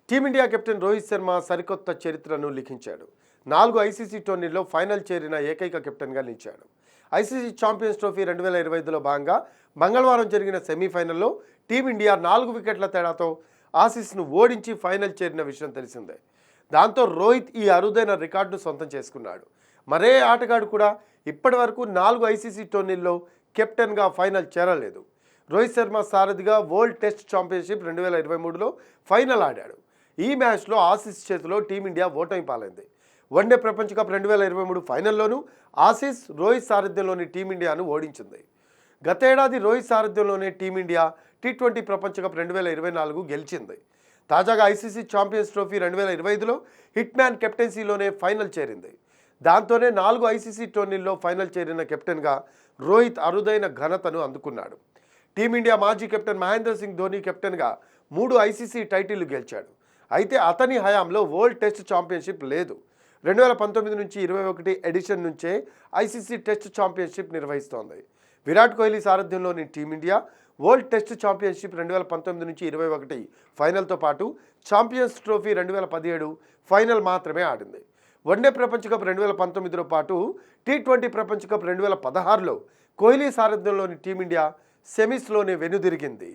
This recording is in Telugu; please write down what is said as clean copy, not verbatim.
టీమిండియా కెప్టెన్ రోహిత్ శర్మ సరికొత్త చరిత్రను లిఖించాడు. 4 ఐసీసీ టోర్నీల్లో ఫైనల్ చేరిన ఏకైక కెప్టెన్గా నిలిచాడు. ఐసీసీ ఛాంపియన్స్ ట్రోఫీ 2025లో భాగంగా మంగళవారం జరిగిన సెమీఫైనల్లో టీమిండియా 4 వికెట్ల తేడాతో ఆసీస్ను ఓడించి ఫైనల్ చేరిన విషయం తెలిసిందే. దాంతో రోహిత్ ఈ అరుదైన రికార్డును సొంతం చేసుకున్నాడు. మరే ఆటగాడు కూడా ఇప్పటివరకు 4 ఐసీసీ టోర్నీల్లో కెప్టెన్గా ఫైనల్ చేరలేదు. రోహిత్ శర్మ సారథిగా వరల్డ్ టెస్ట్ ఛాంపియన్షిప్ 2023లో ఫైనల్ ఆడాడు. ఈ మ్యాచ్లో ఆసీస్ చేతిలో టీమిండియా ఓటమి పాలైంది. వన్డే ప్రపంచ కప్ 2023 ఫైనల్లోనూ ఆసీస్ రోహిత్ సారథ్యంలోని టీమిండియాను ఓడించింది. గతేడాది రోహిత్ సారథ్యంలోనే టీమిండియా టీ20 ప్రపంచ కప్ 2024 గెలిచింది. తాజాగా ఐసీసీ ఛాంపియన్స్ ట్రోఫీ 2025లో హిట్ మ్యాన్ కెప్టెన్సీలోనే ఫైనల్ చేరింది. దాంతోనే 4 ఐసీసీ టోర్నీల్లో ఫైనల్ చేరిన కెప్టెన్గా రోహిత్ అరుదైన ఘనతను అందుకున్నాడు. టీమిండియా మాజీ కెప్టెన్ మహేంద్ర సింగ్ ధోని కెప్టెన్గా 3 ఐసీసీ టైటిళ్లు గెలిచాడు. అయితే అతని హయాంలో వరల్డ్ టెస్ట్ ఛాంపియన్షిప్ లేదు. 2019 నుంచి 21 ఎడిషన్ నుంచే ఐసీసీ టెస్ట్ ఛాంపియన్షిప్ నిర్వహిస్తోంది. విరాట్ కోహ్లీ సారథ్యంలోని టీమిండియా వరల్డ్ టెస్ట్ ఛాంపియన్షిప్ 2019 నుంచి 21 ఫైనల్తో పాటు ఛాంపియన్స్ ట్రోఫీ 2017 ఫైనల్ మాత్రమే ఆడింది. వన్డే ప్రపంచ కప్ 2019తో పాటు టీ20 ప్రపంచ కప్ 2016లో కోహ్లీ సారథ్యంలోని టీమిండియా సెమీస్లోనే వెనుదిరిగింది.